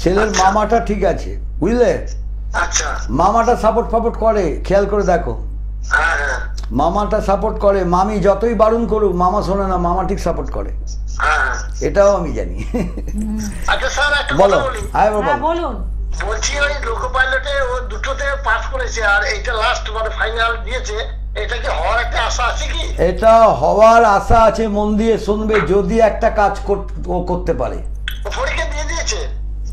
ছেলের মামাটা ঠিক আছে, বুঝলে? আচ্ছা। মামাটা সাপোর্ট ফাপোর্ট করে, খেয়াল করে দেখো, হ্যাঁ হ্যাঁ মামাটা সাপোর্ট করে, মামি যতই বারণ করুক মামা শোনে না, মামা ঠিক সাপোর্ট করে, হ্যাঁ। এটাও আমি জানি। আচ্ছা স্যার, একটা বলো, কথা বলি। হ্যাঁ হ্যাঁ বলো। বলুন। বলছি ওই লোকো পাইলটে ও দুটোতে পাস করেছে, আর এইটা লাস্ট মানে ফাইনাল দিয়েছে, এটা কি হওয়ার একটা আশা আছে কি? এটা হওয়ার আশা আছে, মন দিয়ে শুনবে, যদি একটা কাজ ও করতে পারে। ও পরীক্ষা দিয়ে দিয়েছে?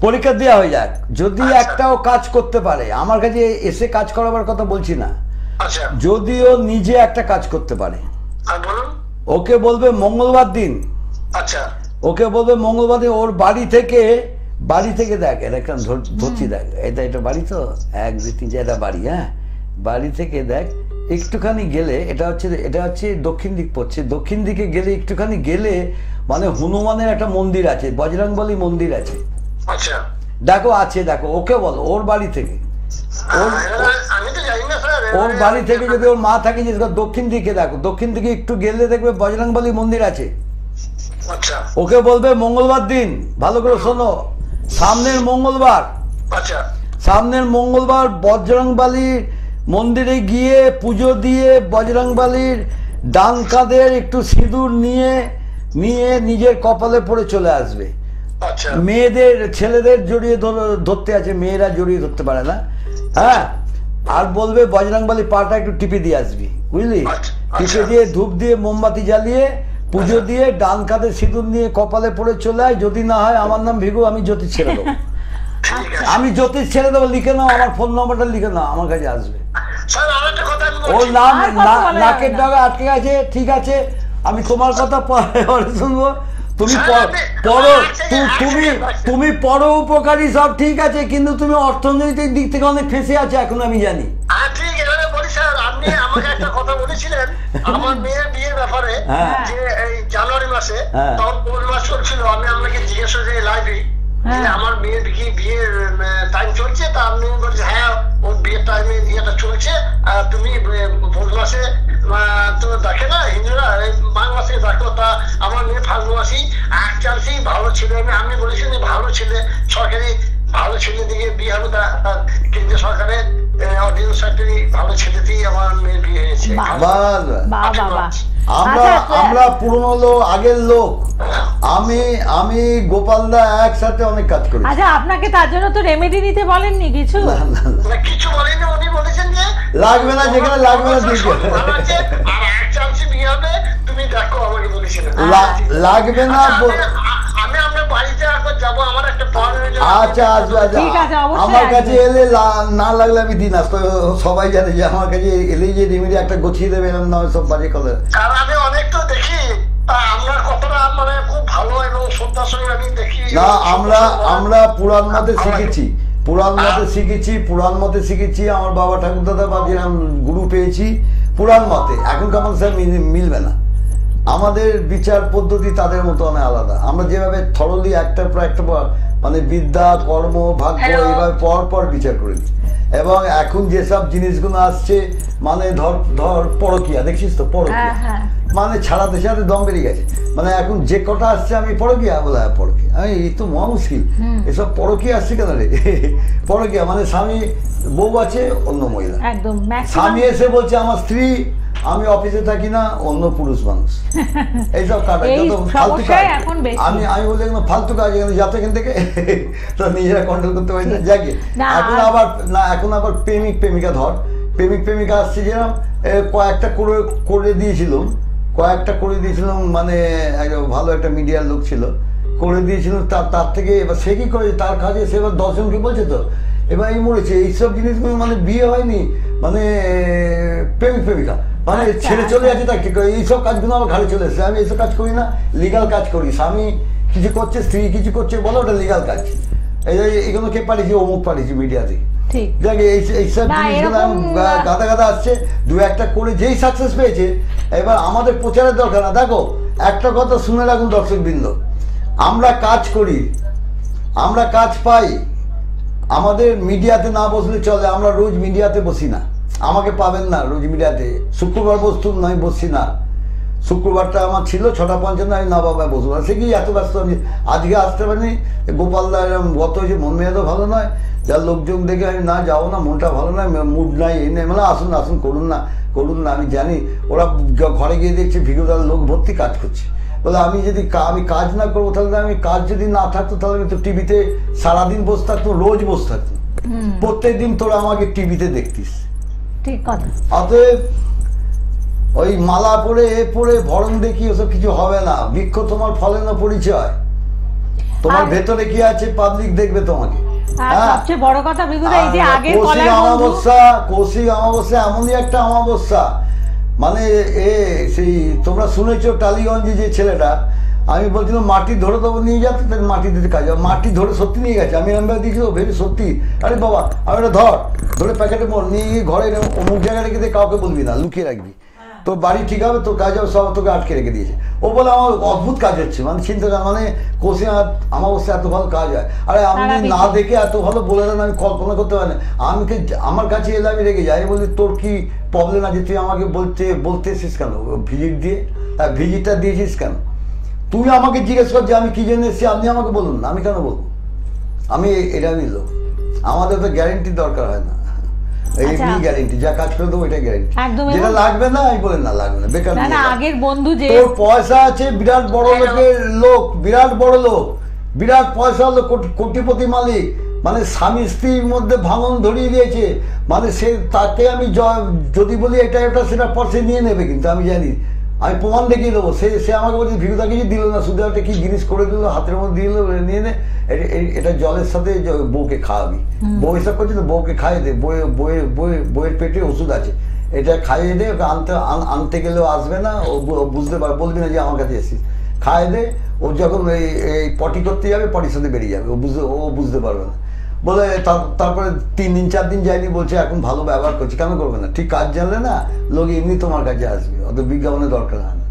পরীক্ষা দেওয়া হয়ে যাক, যদি আচ্ছা। একটাও কাজ করতে পারে, আমার কাছে এসে কাজ করাবার কথা বলছি না, আচ্ছা। যদি ও নিজে একটা কাজ করতে পারে, আর বলুন। ওকে বলবে মঙ্গলবার দিন, আচ্ছা। ওকে বলবে মঙ্গলবার দিন ওর বাড়ি থেকে দেখ, এটা একটা ধরছি, দেখ এটা বাড়ি তো 1 2 3 4 এটা বাড়ি, হ্যাঁ, বাড়ি থেকে দেখ একটুখানি গেলে, এটা হচ্ছে দক্ষিণ দিক পড়ছে, দক্ষিণ দিকে গেলে একটুখানি গেলে মানে হনুমানের একটা মন্দির আছে, বজরংবলী মন্দির আছে, আচ্ছা। দেখো আছে, দেখো, ওকে বলো ওর বাড়ি থেকে, আমি তো জানি না স্যার। ওর বাড়ি থেকে যদি ওর মা থাকে, যে দক্ষিণ দিকে দেখো, দক্ষিণ দিকে একটু গেলে দেখবে বজরংবলী মন্দির আছে, আচ্ছা। ওকে বলবে মঙ্গলবার দিন, ভালো করে শোনো, সামনের মঙ্গলবার, আচ্ছা। সামনের মঙ্গলবার বজরংবলীর মন্দিরে গিয়ে পুজো দিয়ে, বজরংবলীর ডান কাঁধের একটু সিঁদুর নিয়ে নিজের কপালে পড়ে চলে আসবে। আচ্ছা। মেয়েদের, ছেলেদের জড়িয়ে ধরতে আছে, মেয়েরা জড়িয়ে ধরতে পারে না, হ্যাঁ, আর বলবে বজরংবলী পাটা একটু টিপে দিয়ে আসবি, বুঝলি? টিপে দিয়ে ধূপ দিয়ে মোমবাতি জ্বালিয়ে পুজো দিয়ে ডান কাঁধে সিঁদুর নিয়ে কপালে পড়ে চলে আয়, যদি না হয় আমার নাম ভিগু, আমি জ্যোতিষ ছেড়ে দেবো, আমি জ্যোতিষ ছেড়ে দেবো, লিখে নাও, আমার ফোন নম্বরটা লিখে নাও, আমার কাছে আসবে। স্যার আরেকটা কথা আমি ওর বলছি। নাম আর কথা বলা নাকের যাবে না। ডগা আটকে গেছে, ঠিক আছে, আমি তোমার কথা পরে শুনবো, তুমি স্যার, তুমি পরোপকারী সব ঠিক আছে, কিন্তু তুমি অর্থনৈতিক দিক থেকে অনেক ফেঁসে আছে এখন, আমি জানি। ঠিক এবারে বলি স্যার, আপনি আমাকে একটা কথা বলেছিলেন আমার মেয়ের বিয়ের ব্যাপারে, হ্যাঁ। যে এই জানুয়ারি মাসে, হ্যাঁ। তখন কোন মাস চলছিল, আমি আপনাকে জিজ্ঞেস করেছি লাইভে, যে আমার মেয়ের কি বিয়ের টাইম চলছে, তা আপনি বলছি হ্যাঁ ওর বিয়ের টাইমে বিয়েটা চলছে, আর তুমি ভোর মাসে তো দেখে না হিন্দুরা, মাঘ মাসে দেখো, তা আমার মেয়ে ফাল্গুন মাসেই এক চান্সেই ভালো ছেলে, আমি বলেছি যে ভালো ছেলে, সরকারি ভালো ছেলে দিকে বিয়ে হবে, কেন্দ্রীয় সরকারের অর্ডিন্যান্স ফ্যাক্টরি ভালো ছেলেতেই আমার মেয়ের বিয়ে হয়েছে। আমরা পুরনো লোক, আগের লোক, আমি গোপালদা একসাথে অনেক কাজ করি। আচ্ছা, আপনাকে তার জন্য তো রেমেডি নিতে বলেননি কিছু? কিছু বলেনি, উনি বলেছেন যে লাগবে না, যেখানে লাগবে না দিকে, আর এক চান্সে বিয়ে হবে, তুমি দেখো, আমাকে বলেছিলেন লাগবে না। আমি আপনার বাড়িতে একবার যাবো, আমার একটা আচ্ছা আচ্ছা আচ্ছা, আমার কাছে এলে না লাগলে আমি দিন আসতো, সবাই জানে যে আমার কাছে এলেই যে রেমেডি একটা গছিয়ে দেবে, এরকম না সব বাজে কথা। আর আমি অনেক তো দেখি, আপনার কথাটা মানে খুব ভালো এবং শ্রদ্ধার সঙ্গে আমি দেখি। না, আমরা পুরাণ মতে শিখেছি, পুরাণ মতে শিখেছি, আমার বাবা ঠাকুর দাদা বা যেরকম গুরু পেয়েছি পুরাণ মতে, এখনকার মানুষের মিলবে না, আমাদের বিচার পদ্ধতি তাদের মতো অনেক আলাদা, আমরা যেভাবে থরলি একটার পর একটা মানে বিদ্যা, কর্ম, ভাগ্য এইভাবে পর বিচার করে নিই, এবং এখন যেসব জিনিসগুলো আসছে, মানে ধর পরকিয়া, দেখছিস তো পরকিয়া, মানে ছাড়াতে ছাড়াতে দম বেরিয়ে গেছে, মানে এখন যে কটা আসছে আমি পরকিয়া বলে, পরকিয়া, আমি এই তো মহা মুশকিল, এসব পরকিয়া আসছে কেন রে? পরকিয়া মানে স্বামী বউ আছে অন্য মহিলা, স্বামী এসে বলছে আমার স্ত্রী, আমি অফিসে থাকি না, অন্য পুরুষ মানুষ, এইসব কাটা ফালতু কাজ, আমি বলি এগুলো ফালতু কাজ, এখানে যাতে এখান থেকে নিজেরা কন্ট্রোল করতে পারি না, যাকে এখন আবার প্রেমিকা ধর, প্রেমিকা আসছে, যেরকম কয়েকটা করে দিয়েছিলাম, মানে ভালো একটা মিডিয়ার লোক ছিল, করে দিয়েছিল, তার থেকে এবার সে কি করে, তার কাজে সে এবার 10 জনকে বলছে, তো এবার এই মরেছে, এইসব জিনিসগুলো মানে বিয়ে হয়নি, মানে প্রেমিকা মানে ছেড়ে চলে যাচ্ছে, তাকে এইসব কাজগুলো আমার ঘাড়ে চলে এসেছে, আমি এইসব কাজ করি না, লিগাল কাজ করি, স্বামী কিছু করছে, স্ত্রী কিছু করছে, বলো ওটা লিগাল কাজ, এইগুলো কে পাঠিয়েছি, অমুক পাঠিয়েছি মিডিয়াতে, ঠিক। দেখ এইসব না, জিনিসগুলো এরকম, গাদা গাদা আসছে, দু একটা করে যেই সাকসেস পেয়েছে, এবার আমাদের প্রচারের দরকার না। দেখো একটা কথা শুনে রাখুন দর্শকবৃন্দ, আমরা কাজ করি, আমরা কাজ পাই, আমাদের মিডিয়াতে না বসলে চলে, আমরা রোজ মিডিয়াতে বসি না, আমাকে পাবেন না রোজ মিডিয়াতে। শুক্রবার বসতুম, নয় বসছি না, শুক্রবারটা আমার ছিল 6:55, আমি নবাবায় বসবো না, সে কি এত ব্যস্ত আমি আজকে আসতে পারিনি। গোপালদা এরকম গত হয়েছে, মন মেয়াদও ভালো নয়, যার লোকজন দেখে আমি না যাবো না, মনটা ভালো নয়, মুড নাই, এই নেই, মানে আসুন আসুন করুন না করুন না। আমি জানি ওরা ঘরে গিয়ে দেখছে ভিডিওটার লোক ভর্তি কাজ করছে, বলে আমি যদি আমি কাজ না করবো তাহলে, আমি কাজ যদি না থাকতো তাহলে আমি তো টিভিতে সারাদিন বসে থাকতো, রোজ বসে থাকতো, প্রত্যেক দিন তোরা আমাকে টিভিতে দেখতিস। ঠিক কথা। অতএব ওই মালা পরে এ পরে ভরণ দেখি ওসব কিছু হবে না। বৃক্ষ তোমার ফলে না পরিচয়, তোমার ভেতরে কি আছে পাবলিক দেখবে তোমাকে। আর সবচেয়ে বড় কথা বিগুদা, এই যে আগে কৌশিক অমাবস্যা এমনই একটা অমাবস্যা, মানে সেই তোমরা শুনেছো টালিগঞ্জে যে ছেলেটা, আমি বলছিলাম মাটি ধরে দেবো নিয়ে যাতে, মাটি দিতে কাজ, মাটি ধরে সত্যি নিয়ে গেছে, আমি এমন দিয়েছি ভেবে সত্যি, আরে বাবা আমি এটা ধরে প্যাকেটে নিয়ে গিয়ে ঘরে অমুক জায়গায় রেখে দিয়ে কাউকে বলবি না, লুকিয়ে রাখবি, তোর বাড়ি ঠিক হবে, তোর কাজ হবে, সব তোকে আটকে রেখে দিয়েছে। ও বলে আমার অদ্ভুত কাজ হচ্ছে, মানে চিন্তা কর, মানে কৌশিক অমাবস্যা এত ভালো কাজ হয়, আরে আমি না দেখে এত ভালো বলে দেন, আমি কল্পনা করতে পারি না। আমার কাছে এলে আমি রেগে যাই, বলি তোর কি প্রবলেম আছে, তুই আমাকে বলতে এসিস কেন, ভিজিট দিয়ে ভিজিটটা দিয়েছিস কেন, তুই আমাকে জিজ্ঞেস কর যে আমি কি জন্য এসেছি, আপনি আমাকে বলুন না, আমি কেন বলবো, আমি এটা নিল, আমাদের তো গ্যারেন্টি দরকার হয় না, এই গ্যারেন্টি যা কাজ করে দেবো এটা গ্যারেন্টি, যেটা লাগবে না আমি বলে না লাগবে না, বেকার। আগের বন্ধু যে তোর পয়সা আছে, বিরাট বড় লোকের লোক, বিরাট বড় লোক, বিরাট পয়সা হলো, কোটিপতি মালিক, মানে স্বামী স্ত্রীর মধ্যে ভাঙন ধরিয়ে দিয়েছে, মানে সে তাকে আমি যদি বলি এটা এটা সেটা পয়সা নিয়ে নেবে, কিন্তু আমি জানি, আমি প্রমাণ দেখিয়ে দেবো, সে আমাকে বলছে ভিড়ুদা কিছু দিল না, শুধু একটা কি জিনিস করে দিল, হাতের মধ্যে দিয়ে নিয়ে নে, এটা জলের সাথে বউকে খাওয়াবি, বউ হিসাব করছে তো বউকে খাইয়ে দে, বইয়ের পেটে ওষুধ আছে, এটা খাইয়ে দে, ওকে আনতে গেলেও আসবে না, ও বুঝতে পারবে, বলবি না যে আমার কাছে এসেছিস, খাইয়ে দে, ও যখন এই পটি করতে যাবে পটির সাথে বেরিয়ে যাবে, ও বুঝতে পারবে না, বলে তারপরে 3 দিন 4 দিন যায়নি, বলছে এখন ভালো ব্যবহার করছি, কেন করবে না, ঠিক কাজ জানলে না লোক এমনি তোমার কাছে আসবে, অত বিজ্ঞাপনের দরকার হয় না।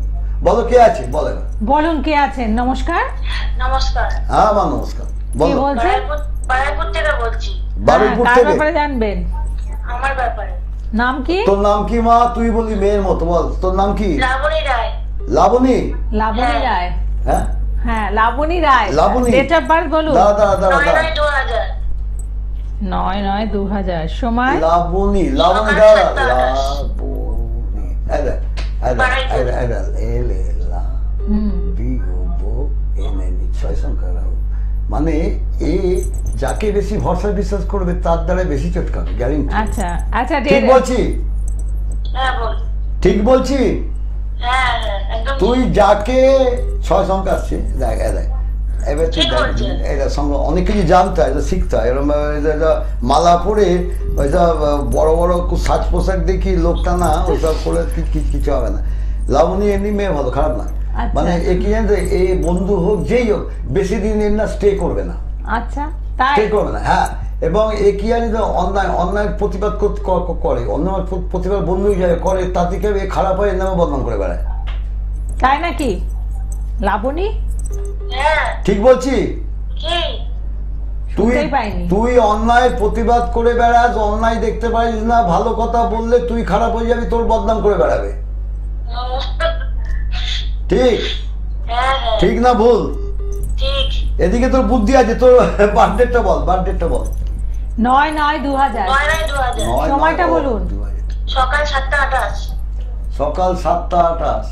বলো কে আছে, বলে বলুন কে আছেন। নমস্কার। নমস্কার। হ্যাঁ মা নমস্কার, বলো। বারুইপুর থেকে বলছি। বারুইপুর থেকে? ব্যাপারে জানবেন? আমার ব্যাপারে। নাম কি? তোর নাম কি মা? তুই বলি মেয়ের মতো, বল তোর নাম কি? লাবণী রায়। লাবণী? লাবণী রায়। হ্যাঁ হ্যাঁ লাবণী রায়। লাবণী। ডেট অফ বার্থ বলুন। দাদা 9/9/2000। সময়? লাবণী লাবণী মানে এ যাকে বেশি ভরসা বিশ্বাস করবে তার দ্বারা বেশি চটকাবে, গ্যারেন্টি। আচ্ছা আচ্ছা ঠিক বলছি? ঠিক বলছি? তুই যাকে 6 সংখ্যা আসছে, দেখ এবার তুই এটা সঙ্গে অনেক কিছু জানতে হয়, শিখতে হয়, এরকম মালা পরে ওইসব বড় বড় সাজ পোশাক দেখি লোকটা না, ওইসব করে কিছু হবে না। লাবণী এমনি মেয়ে ভালো, খারাপ না, মানে এ কি জানতো, এ বন্ধু হোক যেই হোক বেশি দিন এর না স্টে করবে না। আচ্ছা তাই? স্টে করবে না, হ্যাঁ। এবং এ কি জানি অন্যায় প্রতিবাদ করে, অন্য প্রতিবাদ বন্ধু করে, তাতে কেউ এ খারাপ হয়, এর নামে বদনাম করে বেড়ায়। তাই নাকি লাবণী? ঠিক বলছি? তুই অন্যায় প্রতিবাদ করে বেড়াস, অন্যায় দেখতে পারিস না, ভালো কথা বললে তুই খারাপ হয়ে যাবি, তোর বদনাম করে বেড়াবে। ঠিক? ঠিক না ভুল? এদিকে তোর বুদ্ধি আছে, তোর বার্থডেটা বল, বার্থডেটা বল। 9/9/2000। সময়টা বলুন। সকাল 7:28। সকাল 7:28।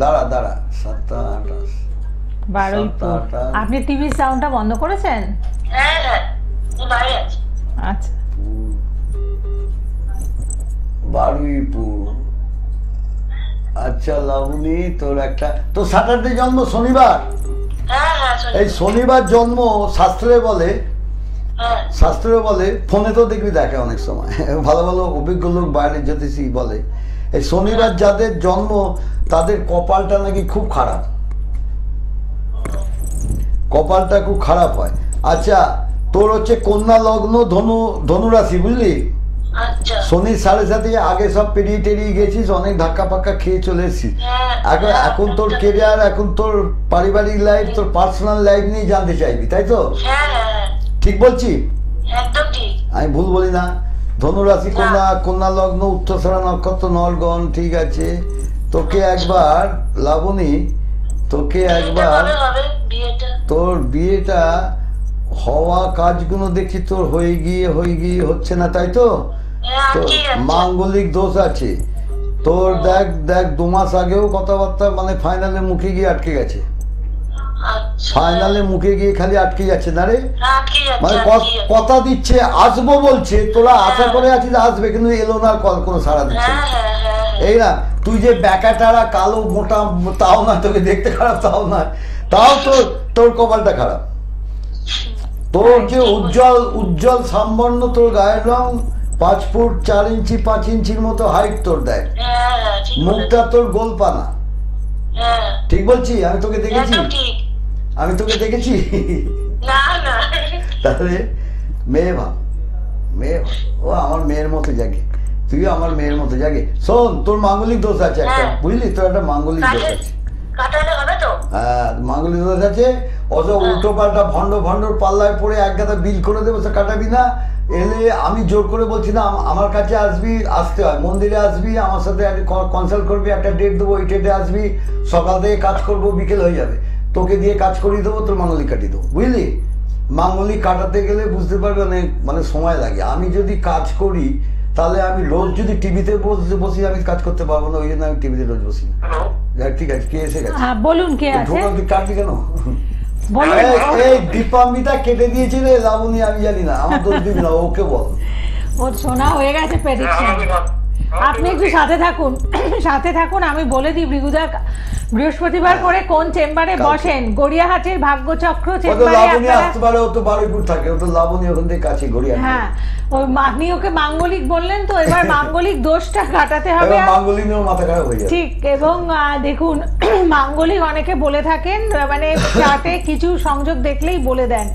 দাঁড়া 7:28 বারুইপুর। আপনি টিভি সাউন্ডটা বন্ধ করেছেন? আচ্ছা। বারুইপুর। আচ্ছা লাবণী, তোর স্যাটারডে জন্ম, শনিবার? এই শনিবার জন্ম শাস্ত্রে বলে, ফোনে তো দেখবি দেখে অনেক সময়, ভালো ভালো অভিজ্ঞ লোক বাইরে জ্যোতিষী বলে, এই শনিবার যাদের জন্ম তাদের কপালটা নাকি খুব খারাপ, কপালটা খুব খারাপ হয়। আচ্ছা তোর হচ্ছে কন্যা লগ্ন, ধনু রাশি, বুঝলি? আচ্ছা শনি 7:30 আগে সব পেরিয়ে টেরিয়ে গেছিস, অনেক ধাক্কা পাক্কা খেয়ে চলে এসেছিস। এখন তোর কেরিয়ার, এখন তোর পারিবারিক লাইফ, তোর পার্সোনাল লাইফ নিয়ে জানতে চাইবি, তাই তো? ঠিক বলছি? একদম ঠিক। আমি ভুল বলি না? ধনু রাশি, কন্যা লগ্ন, উত্তরসরা নক্ষত্র, নরগণ, ঠিক আছে। তোকে একবার লাবণী, তোকে একবার তোর বিয়েটা হওয়া কাজগুলো দেখি তোর হয়ে গিয়ে হচ্ছে না, তাই তো? তো মাঙ্গলিক দোষ আছে তোর। দেখ 2 মাস আগেও কথাবার্তা মানে ফাইনালে মুখে গিয়ে আটকে গেছে। ফাইনালে মুখে গিয়ে খালি আটকে যাচ্ছে না রে, মানে কথা দিচ্ছে আসবো বলছে, তোরা আশা করে আছিস আসবে, কিন্তু এলো না, কল কোনো সাড়া দিচ্ছে না। এই না, তুই যে ব্যাকাটারা কালো মোটা তাও না, তোকে দেখতে খারাপ তাও না, তাও তোর কপালটা খারাপ। তোর যে উজ্জ্বল সামবর্ণ, তোর গায়ের রং 5 ফুট 4 ইঞ্চি 5 ইঞ্চির মতো হাইট তোর, দেখ মুখটা তোর গোলপানা। ঠিক বলছি? আমি তোকে দেখেছি, তাহলে মেয়ে ভাব, ও আমার মেয়ের মতো জাগে, তুইও আমার মেয়ের মতো জাগে। শোন, তোর মাঙ্গলিক দোষ আছে একটা, বুঝলি? তোর একটা মাঙ্গলিক দোষ আছে। হ্যাঁ, মাঙ্গলিক দোষ আছে। অত উল্টো পাল্টা ভণ্ডর পাল্লায় পড়ে এক গাদা বিল করে দেবো, সে কাটাবি না। এলে আমি জোর করে বলছি না, আমার কাছে আসতে হয়, মন্দিরে আসবি, আমার সাথে কনসাল্ট করবি, একটা ডেট দেবো, ওই ডেটে আসবি, সকাল থেকে কাজ করবো, বিকেল হয়ে যাবে, তোকে দিয়ে কাজ করিয়ে দেবো, তোর মাঙ্গলিক কাটিয়ে দেবো, বুঝলি? মাঙ্গলিক কাটাতে গেলে বুঝতে পারবে অনেক মানে সময় লাগে। আমি যদি কাজ করি তাহলে আমি রোজ যদি টিভিতে বসি আমি কাজ করতে পারবো না, ওই জন্য আমি টিভিতে রোজ বসি। ঠিক আছে, কে এসে গেছে? বলুন, কে আছে? কাটবি কেন? এই দীপাম্বিতা কেটে দিয়েছে রে লাবণী, আমি জানি না, আমার দোষ দিবি না, ওকে বল। ওর শোনা হয়ে গেছে প্রেডিকশন। আপনি একটু সাথে থাকুন, আমি বলে দিই ভৃগুদা বৃহস্পতিবার করে কোন চেম্বারে বসেন। গড়িয়াহাটের ভাগ্যচক্র চেম্বারে আপনারা ও তো বারুইপুর থাকে, ও তো লাবণী ওখান থেকে কাছে গড়িয়াহাট। হ্যাঁ, আপনি ওকে মাঙ্গলিক বললেন তো, এবার মাঙ্গলিক দোষটা কাটাতে হবে। মাঙ্গলিক নিয়ে মাথা খারাপ হয়ে যায়। ঠিক, এবং দেখুন মাঙ্গলিক অনেকে বলে থাকেন, মানে চার্টে কিছু সংযোগ দেখলেই বলে দেন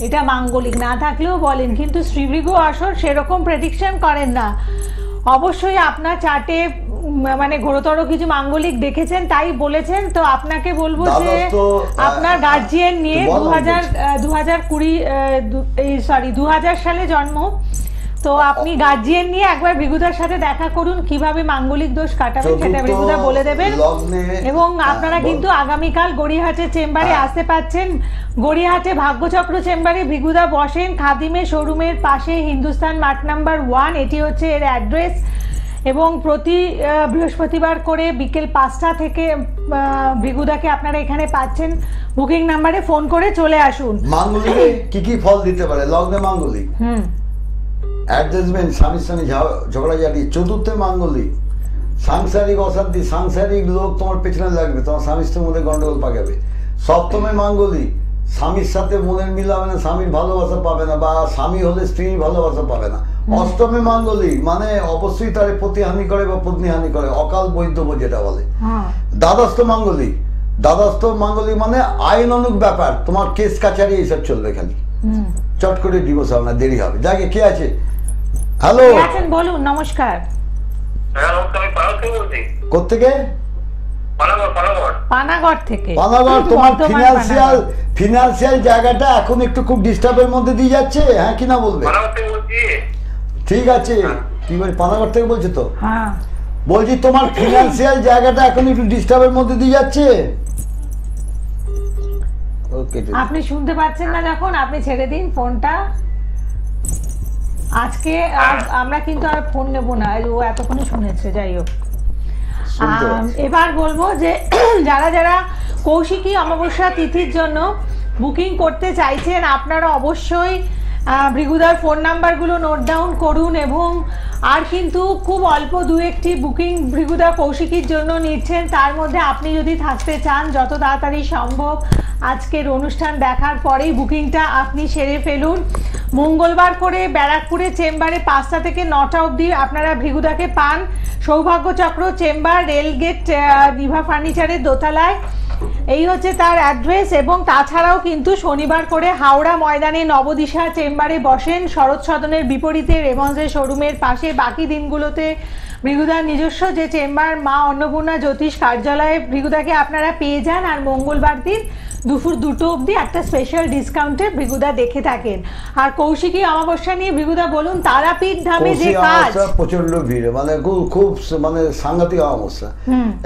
এটা মাঙ্গলিক, না থাকলেও বলেন, কিন্তু শ্রীভৃগু আসর সেরকম প্রেডিকশন করেন না। অবশ্যই আপনার চার্টে মানে ঘোরতর কিছু মাঙ্গলিক দেখেছেন তাই বলেছেন। তো আপনাকে বলবো যে আপনার গার্জিয়ান নিয়ে 2020 সালে জন্ম, তো আপনি গার্জিয়ান নিয়ে একবার ভৃগুদার সাথে দেখা করুন, কিভাবে মাঙ্গলিক দোষ কাটাবেন সেটা ভৃগুদা বলে দেবেন। এবং আপনারা কিন্তু আগামীকাল গড়িয়াহাটের চেম্বারে আসতে পাচ্ছেন। গড়িয়াহাটে ভাগ্যচক্র চেম্বারে ভৃগুদা বসেন, খাদিমের শোরুমের পাশে, হিন্দুস্তান মার্ট নাম্বার 1, এটি হচ্ছে এর অ্যাড্রেস। এবং প্রতি বৃহস্পতিবার করে বিকেল 5টা থেকে ভৃগুদাকে আপনারা এখানে পাচ্ছেন। বুকিং নাম্বারে ফোন করে চলে আসুন। মাঙ্গলিকে কি ফল দিতে পারে লগ্নে মাঙ্গলিক? অ্যাডজাস্টমেন্ট, স্বামীর সঙ্গে ঝগড়াঝাটি। চতুর্থে মাঙ্গলিক সাংসারিক অশান্তি, সাংসারিক লোক তোমার পেছনে লাগবে, তোমার স্বামীর সঙ্গে মধ্যে গন্ডগোল পাকাবে। সপ্তমে মাঙ্গলিক স্বামীর সাথে মনের মিল হবে না, স্বামীর ভালোবাসা পাবে না, বা স্বামী হলে স্ত্রীর ভালোবাসা পাবে না। অষ্টমে মাঙ্গলিক মানে অবশ্যই তার প্রতিহানি করে বা পত্নীহানি করে, অকাল বৈধব্য যেটা বলে। দ্বাদশ মাঙ্গলিক মানে আইন অনুক ব্যাপার, তোমার কেস কাছারি এইসব চলবে, খালি চট করে ডিভোর্স হবে না, দেরি হবে। যাকে কে আছে? হ্যালো, বলুন। নমস্কার। কোত্থেকে? পানাগড় থেকে। পানাগড়। তোমার ফিনান্সিয়াল জায়গাটা এখন একটু খুব ডিস্টার্বের মধ্যে দিয়ে যাচ্ছে, হ্যাঁ কিনা বলবে? ঠিক আছে, কি বলি, পানাগড় থেকে বলছো তো? হ্যাঁ বলছি তোমার ফিনান্সিয়াল জায়গাটা এখন একটু ডিস্টার্বের মধ্যে দিয়ে যাচ্ছে। আপনি শুনতে পাচ্ছেন না, যখন আপনি ছেড়ে দিন ফোনটা। আজকে আমরা কিন্তু আর ফোন নেব না, ও এতক্ষণে শুনেছে। যাই হোক, এবার বলবো যে যারা যারা কৌশিকী অমাবস্যা তিথির জন্য বুকিং করতে চাইছেন, আপনারা অবশ্যই ভৃগুদার ফোন নাম্বারগুলো নোট ডাউন করুন। এবং আর কিন্তু খুব অল্প 2-1টি বুকিং ভৃগুদা কৌশিকীর জন্য নিচ্ছেন, তার মধ্যে আপনি যদি থাকতে চান যত তাড়াতাড়ি সম্ভব আজকের অনুষ্ঠান দেখার পরেই বুকিংটা আপনি সেরে ফেলুন। মঙ্গলবার করে ব্যারাকপুরের চেম্বারে 5টা থেকে 9টা অবধি আপনারা ভৃগুদাকে পান। সৌভাগ্যচক্র চেম্বার, রেলগেট, নিভা ফার্নিচারের দোতলায়। এই হচ্ছে তার অ্যাড্রেস। এবং তাছাড়াও কিন্তু শনিবার করে হাওড়া ময়দানে নবদিশা চেম্বারে বসেন, শরৎ সদনের বিপরীতে রেমন্ডসের শোরুমের পাশে। বাকি দিনগুলোতে ভৃগুদার নিজস্ব যে চেম্বার মা অন্নপূর্ণা জ্যোতিষ কার্যালয়ে ভৃগুদাকে আপনারা পেয়ে যান। আর মঙ্গলবার দিন দুপুর 2টো অবধি একটা স্পেশাল ডিসকাউন্টে ভৃগুদা দেখে থাকেন। আর কৌশিকী অমাবস্যা নিয়ে ভৃগুদা বলুন, তারাপীঠ ধামে যে কাজ, প্রচন্ড ভিড়, মানে খুব মানে সাংঘাতিক অমাবস্যা।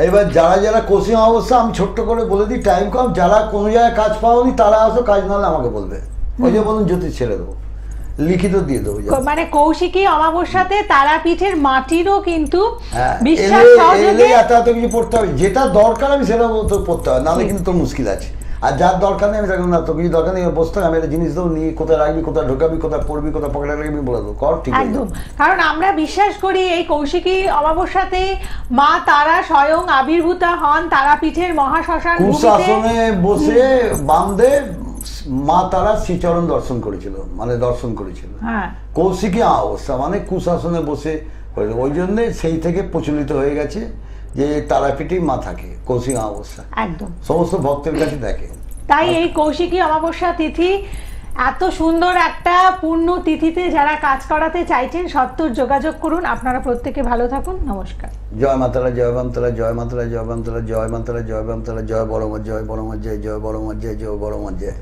এবার যারা যারা কৌশিক অমাবস্যা, আমি ছোট্ট করে বলে দিই, টাইম কম, যারা কোনো জায়গায় কাজ পাওনি তারা আসো, কাজ নাহলে আমাকে বলবে, ওই যে বলুন জ্যোতিষ ছেড়ে দেবো, লিখিত দিয়ে দেবো। মানে কৌশিকী অমাবস্যাতে তারাপীঠের মাটিরও কিন্তু বিশ্বাস সহযোগে এত কিছু পড়তে হবে, যেটা দরকার আমি সেটা পড়তে হবে, নাহলে কিন্তু তোর মুশকিল আছে। আর যার দরকার নেই আমি দেখলাম না, তো কিছু দরকার নেই, বসতে আমি একটা জিনিস দেবো, নিয়ে কোথায় রাখবি, কোথায় ঢোকাবি, কোথায় পড়বি, কোথায় পকেটে রাখবি বলে দেবো, কর ঠিক একদম। কারণ আমরা বিশ্বাস করি এই কৌশিকী অমাবস্যাতে মা তারা স্বয়ং আবির্ভূতা হন তারাপীঠের মহাশ্মশান কুশাসনে বসে বামদে মা তারা শ্রীচরণ দর্শন করেছিল, মানে দর্শন করেছিল। কৌশিকী অমাবস্যা মানে কুশাসনে বসে, ওই জন্য সেই থেকে প্রচলিত হয়ে গেছে যে তারাপীঠেই মা থাকে কৌশিক অমাবস্যা, একদম সমস্ত ভক্তের কাছে দেখে। তাই এই কৌশিকী অমাবস্যা তিথি এত সুন্দর একটা পূর্ণ তিথিতে যারা কাজ করাতে চাইছেন সত্তর যোগাযোগ করুন। আপনারা প্রত্যেকে ভালো থাকুন, নমস্কার। জয় মাতারা, জয় বামতারা, জয় মাতারা, জয় বামতারা, জয় মাতারা, জয় বামতারা, জয় বড় মা, জয় বড় মা, জয় বড় মা, জয় বড় মা, জয়।